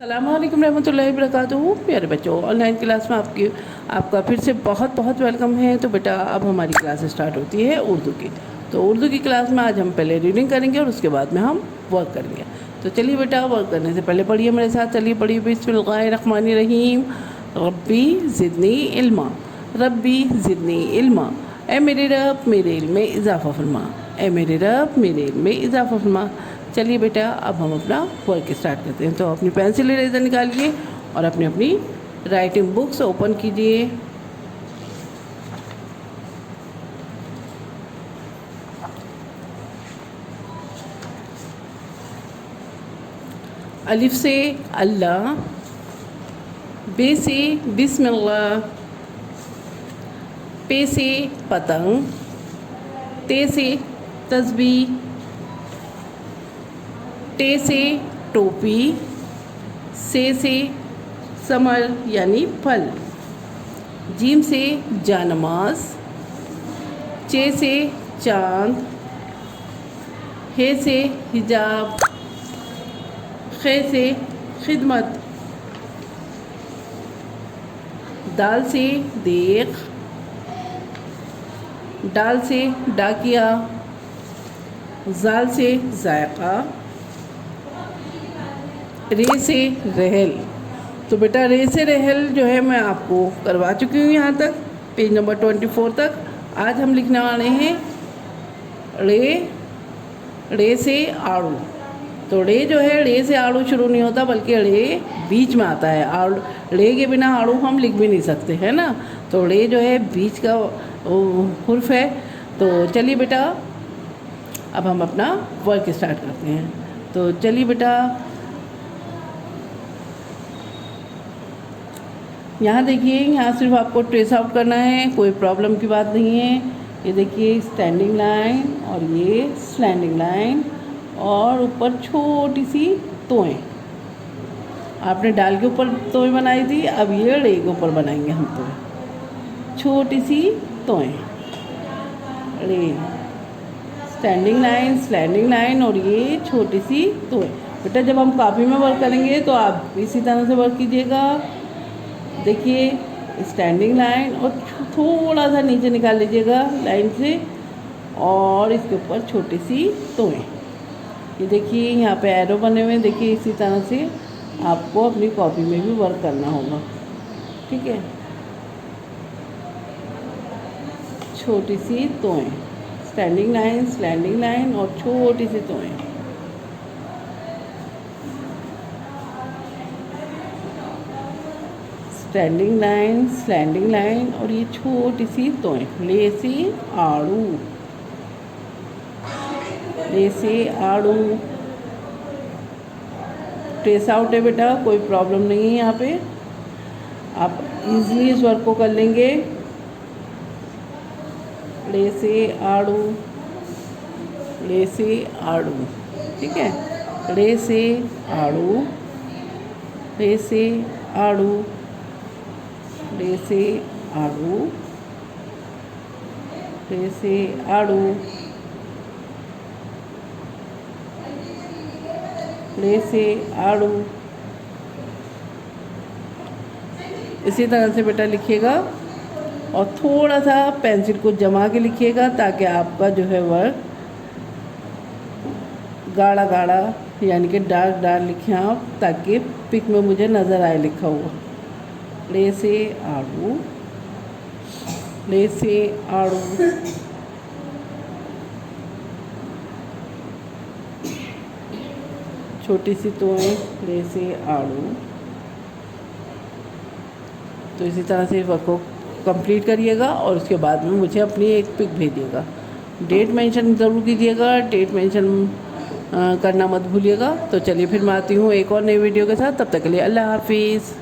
अस्सलामुअलैकुम रहमतुल्लाहि वबरकातुहू। प्यारे बच्चों, ऑनलाइन क्लास में आपका फिर से बहुत बहुत वेलकम है। तो बेटा अब हमारी क्लास स्टार्ट होती है उर्दू की। तो उर्दू की क्लास में आज हम पहले रीडिंग करेंगे और उसके बाद में हम वर्क करेंगे। तो चलिए बेटा, वर्क करने से पहले पढ़िए मेरे साथ। चलिए पढ़िए, बिस्मिल्लाहिर्रहमानिर्रहीम। रब्बी ज़िदनी इल्मा, रब्बी ज़िदनी इल्मा। ए मेरे रब, मेरे इल्म में इजाफ़ा फरमा। ए मेरे रब, मेरे इल्म में इजाफ़ा फरमा। चलिए बेटा, अब हम अपना वर्क स्टार्ट करते हैं। तो अपनी पेंसिल इरेजर निकालिए और अपनी अपनी राइटिंग बुक्स ओपन कीजिए। अलिफ से अल्लाह, बे से बिस्मिल्लाह, पे से पतंग, ते से तस्बीह, टे से टोपी, से समर यानी फल, जीम से जानमाज, चे से चाँद, हे से हिजाब, खे से खिदमत, दाल से देख, डाल से डाकिया, जाल से जायका, रे से रहल। तो बेटा रे से रहल जो है मैं आपको करवा चुकी हूँ यहाँ तक, पेज नंबर 24 तक। आज हम लिखने वाले हैं रे से आड़ू। तो रे जो है, रे से आड़ू शुरू नहीं होता, बल्कि रे बीच में आता है। आड़ू, रे के बिना आड़ू हम लिख भी नहीं सकते, है ना। तो रे जो है बीच का हुर्फ है। तो चलिए बेटा, अब हम अपना वर्क स्टार्ट करते हैं। तो चलिए बेटा, यहाँ देखिए, यहाँ सिर्फ आपको ट्रेस आउट करना है, कोई प्रॉब्लम की बात नहीं है। ये देखिए, स्टैंडिंग लाइन और ये स्लैंडिंग लाइन और ऊपर छोटी सी तोएं। आपने डाल के ऊपर तोएं बनाई थी, अब ये रे के ऊपर बनाएंगे हम तोएं, छोटी सी तोएं। रे, स्टैंडिंग लाइन, स्लैंडिंग लाइन और ये छोटी सी तोएं। बेटा जब हम कॉपी में वर्क करेंगे तो आप इसी तरह से वर्क कीजिएगा। देखिए, स्टैंडिंग लाइन और थोड़ा सा नीचे निकाल लीजिएगा लाइन से, और इसके ऊपर छोटी सी तोएं। ये देखिए, यहाँ पे एरो बने हुए हैं। देखिए, इसी तरह से आपको अपनी कॉपी में भी वर्क करना होगा, ठीक है। छोटी सी तोएं, स्टैंडिंग लाइन, स्लैंडिंग लाइन और छोटी सी तोएं। स्टैंडिंग लाइन, स्लैंडिंग लाइन और ये छोटी सी तोएं। ले से आड़ू, ले से आड़ू। ट्रेस आउट है बेटा, कोई प्रॉब्लम नहीं है यहाँ पे, आप इजीली इस वर्क को कर लेंगे। ले से आड़ू, ले से आड़ू, ठीक है। ले से आड़ू, ले से आड़ू, ले से आड़ू, ले से आड़ू, ले से आड़ू। इसी तरह से बेटा लिखिएगा और थोड़ा सा पेंसिल को जमा के लिखिएगा, ताकि आपका जो है वर्क गाढ़ा गाढ़ा यानी कि डार्क डार्क लिखें आप, ताकि पिक में मुझे नज़र आए लिखा हुआ। ले से आड़ू, ले से आड़ू, छोटी सी तोएं, ले से आड़ू। तो इसी तरह से वर्क को कंप्लीट करिएगा और उसके बाद में मुझे अपनी एक पिक भेजिएगा। डेट मेंशन ज़रूर कीजिएगा, डेट मेंशन करना मत भूलिएगा। तो चलिए फिर मैं आती हूँ एक और नई वीडियो के साथ। तब तक के लिए अल्लाह हाफिज़।